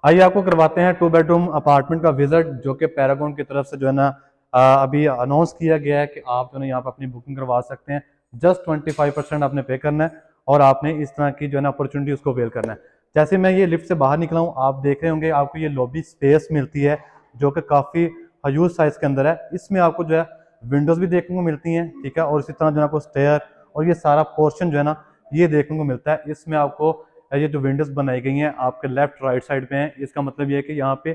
आइए आपको करवाते हैं 2 बेडरूम अपार्टमेंट का विजिट, जो कि पैरागॉन की तरफ से जो है ना अभी अनाउंस किया गया है कि आप जो है यहाँ पर अपनी बुकिंग करवा सकते हैं। जस्ट 25% आपने पे करना है और आपने इस तरह की जो है ना अपॉर्चुनिटी उसको अवेल करना है। जैसे मैं ये लिफ्ट से बाहर निकला हूँ, आप देख रहे होंगे आपको ये लॉबी स्पेस मिलती है जो कि काफ़ी ह्यूज साइज के अंदर है। इसमें आपको जो है विंडोज़ भी देखने को मिलती हैं, ठीक है, और इसी तरह जो है आपको स्टेयर और ये सारा पोर्शन जो है ना ये देखने को मिलता है। इसमें आपको ये जो विंडोज़ बनाई गई हैं आपके लेफ्ट राइट साइड पे हैं। इसका मतलब ये है कि यहाँ पे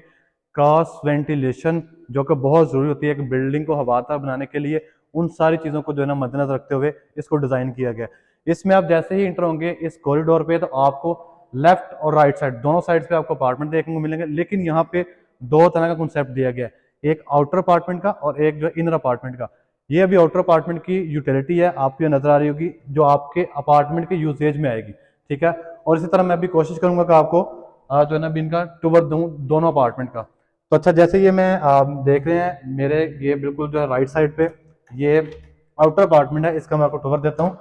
क्रॉस वेंटिलेशन जो कि बहुत ज़रूरी होती है एक बिल्डिंग को हवादार बनाने के लिए, उन सारी चीज़ों को जो है ना मद्देनजर रखते हुए इसको डिज़ाइन किया गया। इसमें आप जैसे ही इंटर होंगे इस कॉरिडोर पे तो आपको लेफ्ट और राइट साइड दोनों साइड्स पे आपको अपार्टमेंट देखने को मिलेंगे, लेकिन यहाँ पे दो तरह का कॉन्सेप्ट दिया गया है, एक आउटर अपार्टमेंट का और एक जो इनर अपार्टमेंट का। ये अभी आउटर अपार्टमेंट की यूटिलिटी है, आपको ये नजर आ रही होगी जो आपके अपार्टमेंट के यूजेज में आएगी, ठीक है। और इसी तरह मैं भी कोशिश करूंगा कि आपको जो है ना भी इनका टूर दूं दोनों अपार्टमेंट का। तो अच्छा, जैसे ये मैं देख रहे हैं मेरे ये बिल्कुल जो है राइट साइड पे ये आउटर अपार्टमेंट है, इसका मैं आपको टूर देता हूँ।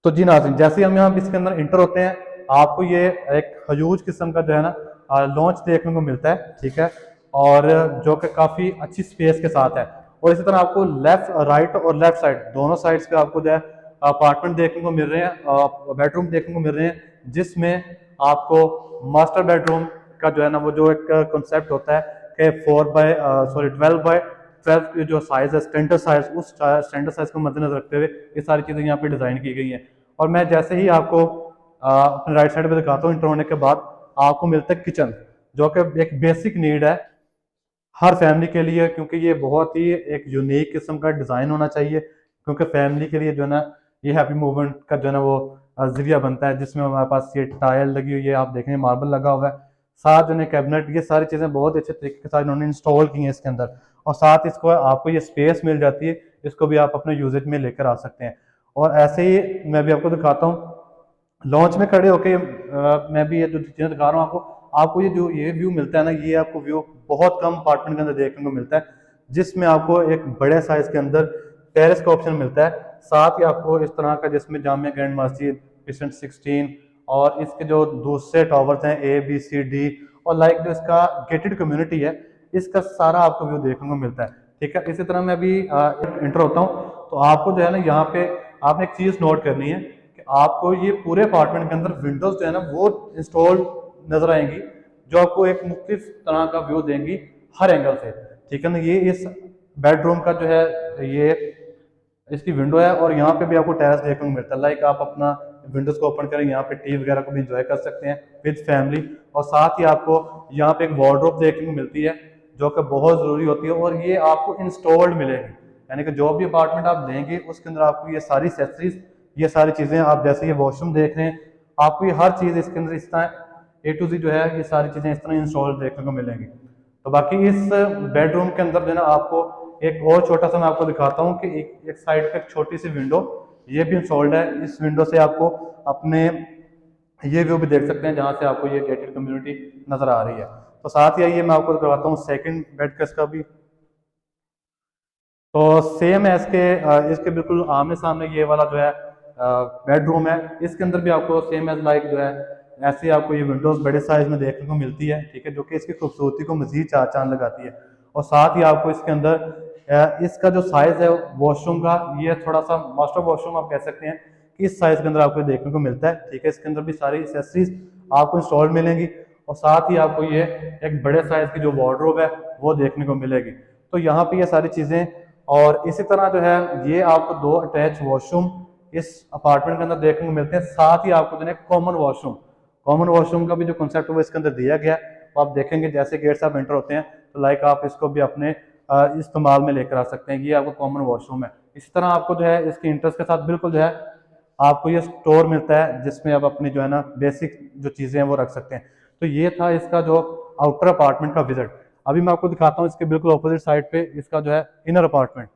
तो जी नाज़रीन, जैसे ही हम यहाँ इसके अंदर इंटर होते हैं आपको ये एक ह्यूज किस्म का जो है ना लॉन्च देखने को मिलता है, ठीक है, और जो कि काफ़ी अच्छी स्पेस के साथ है। और इसी तरह आपको लेफ्ट राइट और लेफ्ट साइड दोनों साइड्स पे आपको जो है अपार्टमेंट देखने को मिल रहे हैं, बेडरूम देखने को मिल रहे हैं, जिसमें आपको मास्टर बेडरूम का जो है ना वो जो एक कॉन्सेप्ट होता है कि 12 जो साइज है स्टैंडर्ड साइज, उस स्टैंडर्ड साइज को मद्देनजर रखते हुए ये सारी चीज़ें यहाँ पे डिज़ाइन की गई हैं। और मैं जैसे ही आपको अपने राइट साइड पे दिखाता हूँ, इंटर होने के बाद आपको मिलता है किचन, जो कि एक बेसिक नीड है हर फैमिली के लिए, क्योंकि ये बहुत ही एक यूनिक किस्म का डिज़ाइन होना चाहिए, क्योंकि फैमिली के लिए जो है ना ये हैप्पी मूवमेंट का जो है ना वो जरिया बनता है, जिसमें हमारे पास ये टाइल लगी हुई है, आप देखेंगे मार्बल लगा हुआ है, साथ जो है कैबिनेट, ये सारी चीज़ें बहुत अच्छे तरीके के साथ इन्होंने इंस्टॉल की हैं इसके अंदर। और साथ इसको आपको ये स्पेस मिल जाती है, इसको भी आप अपने यूजेज में लेकर आ सकते हैं। और ऐसे ही मैं भी आपको दिखाता हूँ लॉन्च में खड़े होके मैं भी ये जो चीज़ें दिखा रहा हूँ आपको, आपको ये जो ये व्यू मिलता है ना, ये आपको व्यू बहुत कम अपार्टमेंट के अंदर देखने को मिलता है, जिसमें आपको एक बड़े साइज के अंदर टेरेस का ऑप्शन मिलता है। साथ ही आपको इस तरह का जिसमें जामिया ग्रैंड मस्जिद, क्रिसेंट 16 और इसके जो दूसरे टावर्स हैं ABCD और लाइक जो इसका गेटेड कम्युनिटी है, इसका सारा आपको व्यू देखने को मिलता है, ठीक है। इसी तरह मैं अभी इंटर होता हूँ तो आपको जो है ना यहाँ पे आपने एक चीज़ नोट करनी है कि आपको ये पूरे अपार्टमेंट के अंदर विंडोज जो है ना वो इंस्टॉल नजर आएंगी, जो आपको एक मुख्तलिफ तरह का व्यू देंगी हर एंगल से, ठीक है ना। ये इस बेडरूम का जो है ये इसकी विंडो है और यहाँ पे भी आपको टेरेस देखने को मिलता है, लाइक आप अपना विंडोज को ओपन करें, यहाँ पे टी वगैरह को भी इंजॉय कर सकते हैं विद फैमिली। और साथ ही आपको यहाँ पे एक वार्डरोब देखने को मिलती है जो कि बहुत ज़रूरी होती है, और ये आपको इंस्टॉल्ड मिलेगी, यानी कि जो भी अपार्टमेंट आप लेंगे उसके अंदर आपको ये सारी एक्सेसरीज, ये सारी चीज़ें, आप जैसे ये वॉशरूम देख रहे हैं आपको ये हर चीज़ इसके अंदर इस तरह A to Z जो है ये सारी चीज़ें इस तरह इंस्टॉल देखने को मिलेंगी। तो बाकी इस बेडरूम के अंदर जो है ना आपको एक और छोटा सा मैं आपको दिखाता हूँ कि एक साइड पे एक छोटी सी विंडो ये भी इंस्टॉल्ड है। इस विंडो से आपको अपने ये व्यू भी देख सकते हैं जहाँ से आपको ये गेटेड कम्युनिटी नजर आ रही है। तो साथ ही आइए मैं आपको करवाता हूँ सेकंड बेड का इसका भी। तो सेम है इसके बिल्कुल आमने सामने ये वाला जो है बेडरूम है, इसके अंदर भी आपको सेम एज लाइक जो है ऐसे आपको ये विंडोज बड़े साइज में देखने को मिलती है, ठीक है, जो कि इसकी खूबसूरती को मजीद चार चांद लगाती है। और साथ ही आपको इसके अंदर इसका जो साइज है वॉशरूम का, ये थोड़ा सा मास्टर वॉशरूम आप कह सकते हैं कि इस साइज के अंदर आपको देखने को मिलता है, ठीक है। इसके अंदर भी सारी एक्सेसरीज आपको इंस्टॉल मिलेंगी और साथ ही आपको ये एक बड़े साइज की जो वार्डरोब है वो देखने को मिलेगी। तो यहाँ पे ये सारी चीजें, और इसी तरह जो है ये आपको 2 अटैच वॉशरूम इस अपार्टमेंट के अंदर देखने को मिलते हैं। साथ ही आपको जो है कॉमन वॉशरूम का भी जो कॉन्सेप्ट है वो इसके अंदर दिया गया है। तो आप देखेंगे जैसे गेट से आप एंटर होते हैं तो लाइक आप इसको भी अपने इस्तेमाल में लेकर आ सकते हैं, ये आपको कॉमन वॉशरूम है। इसी तरह आपको जो है इसके इंटरेस्ट के साथ बिल्कुल जो है आपको ये स्टोर मिलता है जिसमें आप अपनी जो है ना बेसिक जो चीज़ें हैं वो रख सकते हैं। तो ये था इसका जो आउटर अपार्टमेंट का विजिट। अभी मैं आपको दिखाता हूँ इसके बिल्कुल ऑपोजिट साइड पे इसका जो है इनर अपार्टमेंट।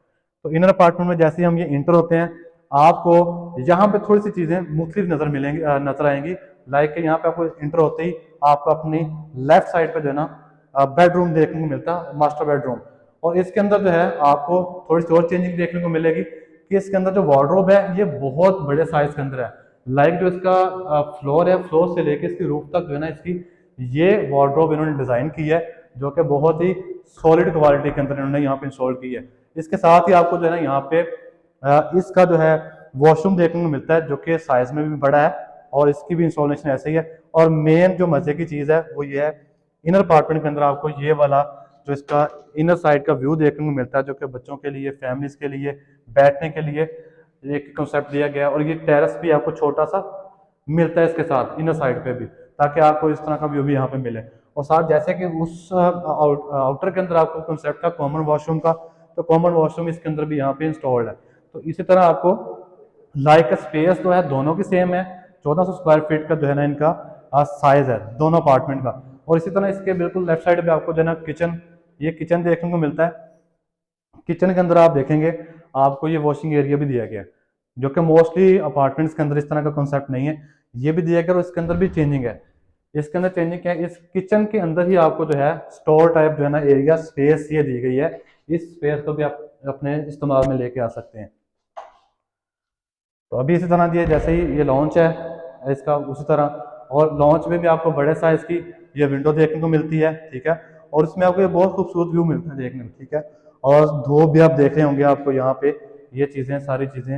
तो इनर अपार्टमेंट में जैसे ही हम ये इंटर होते हैं आपको यहाँ पे थोड़ी सी चीज़ें मुख्तलिफ नजर आएंगी, लाइक यहाँ पे आपको इंटर होते ही आपको अपनी लेफ्ट साइड पे जो है ना बेडरूम देखने को मिलता है, मास्टर बेडरूम। और इसके अंदर जो है आपको थोड़ी सी और चेंजिंग देखने को मिलेगी कि इसके अंदर जो वार्डरोब है ये बहुत बड़े साइज के अंदर है, लाइक जो इसका फ्लोर है, फ्लोर से लेके इसकी रूफ तक जो है ना इसकी ये वार्डरोब इन्होंने डिज़ाइन की है, जो कि बहुत ही सॉलिड क्वालिटी के अंदर इन्होंने यहाँ पे इंस्टॉल की है। इसके साथ ही आपको जो है ना यहाँ पे इसका जो है वॉशरूम देखने को मिलता है, जो कि साइज में भी बड़ा है और इसकी भी इंस्टॉलेशन ऐसे ही है। और मेन जो मजे की चीज़ है वो ये है, इनर अपार्टमेंट के अंदर आपको ये वाला जो इसका इनर साइड का व्यू देखने को मिलता है, जो कि बच्चों के लिए, फैमिलीज के लिए बैठने के लिए एक कंसेप्ट दिया गया है। और ये टेरेस भी आपको छोटा सा मिलता है इसके साथ इनर साइड पे भी, ताकि आपको इस तरह का व्यू भी यहाँ पे मिले। और साथ जैसे कि उस आउटर के अंदर आपको कंसेप्ट का कॉमन वॉशरूम का, तो कॉमन वॉशरूम इसके अंदर भी यहाँ पे इंस्टॉल्ड है। तो इसी तरह आपको लाइक स्पेस जो है दोनों की सेम है, 1400 स्क्वायर फीट का जो है ना इनका साइज है दोनों अपार्टमेंट का। और इसी तरह इसके बिल्कुल लेफ्ट साइड पे आपको जो है ना किचन, ये किचन देखने को मिलता है। किचन के अंदर आप देखेंगे आपको ये वॉशिंग एरिया भी दिया गया है, जो कि मोस्टली अपार्टमेंट्स के अंदर इस तरह का कॉन्सेप्ट नहीं है। ये भी दिया गया और इसके अंदर भी चेंजिंग है। इसके अंदर चेंजिंग क्या है, इस किचन के अंदर ही आपको जो है स्टोर टाइप जो है ना एरिया स्पेस ये दी गई है। इस स्पेस को भी आप अपने इस्तेमाल में लेके आ सकते हैं। तो अभी इसी तरह दिए जैसे ही ये लॉन्च है इसका, उसी तरह और लॉन्च में भी आपको बड़े साइज की ये विंडो देखने को मिलती है, ठीक है। और इसमें आपको ये बहुत खूबसूरत व्यू मिलता है देखने में, ठीक है। और धूप भी आप देख रहे होंगे आपको यहाँ पे ये चीज़ें, सारी चीज़ें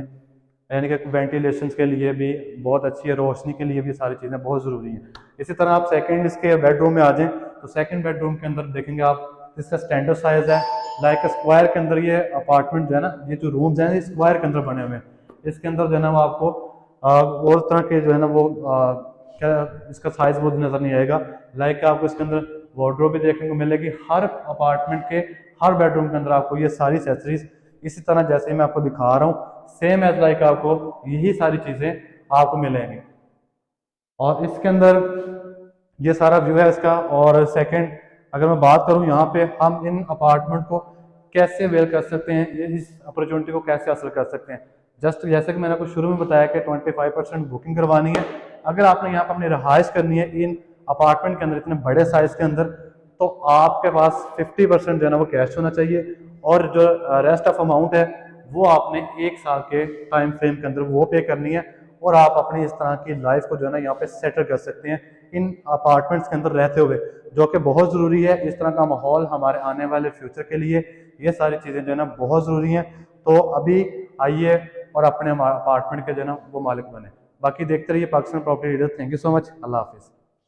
यानी कि वेंटिलेशन के लिए भी बहुत अच्छी है, रोशनी के लिए भी सारी चीज़ें बहुत ज़रूरी हैं। इसी तरह आप सेकंड इसके बेडरूम में आ जाएं तो सेकंड बेडरूम के अंदर देखेंगे आप इसका स्टैंडर्ड साइज है, लाइक स्क्वायर के अंदर ये अपार्टमेंट जो है ना, ये जो रूम्स हैं स्क्वायर के अंदर बने हुए हैं। इसके अंदर जो है ना वो आपको और तरह के जो है ना वो क्या इसका साइज वो नज़र नहीं आएगा। लाइक आपको इसके अंदर वार्डरोब भी देखने को मिलेगी। हर अपार्टमेंट के हर बेडरूम के अंदर आपको ये सारी एक्सेसरीज इसी तरह जैसे मैं आपको दिखा रहा हूँ सेम एज लाइक आपको यही सारी चीज़ें आपको मिलेंगी। और इसके अंदर ये सारा व्यू है इसका। और सेकंड अगर मैं बात करूं यहाँ पे हम इन अपार्टमेंट को कैसे अवेल कर सकते हैं, इस अपॉर्चुनिटी को कैसे हासिल कर सकते हैं। जस्ट जैसे कि मैंने आपको शुरू में बताया कि 25% बुकिंग करवानी है। अगर आपने यहाँ पर अपनी रहाइश करनी है इन अपार्टमेंट के अंदर इतने बड़े साइज के अंदर, तो आपके पास 50% जो है ना वो कैश होना चाहिए और जो रेस्ट ऑफ अमाउंट है वो आपने 1 साल के टाइम फ्रेम के अंदर वो पे करनी है। और आप अपनी इस तरह की लाइफ को जो है ना यहाँ पे सेटल कर सकते हैं इन अपार्टमेंट्स के अंदर रहते हुए, जो कि बहुत ज़रूरी है। इस तरह का माहौल हमारे आने वाले फ्यूचर के लिए ये सारी चीज़ें जो है ना बहुत ज़रूरी हैं। तो अभी आइए और अपने अपार्टमेंट के जो है ना वो मालिक बने। बाकी देखते रहिए Pakistan property leader. Thank you so much. Allah हाफिज़।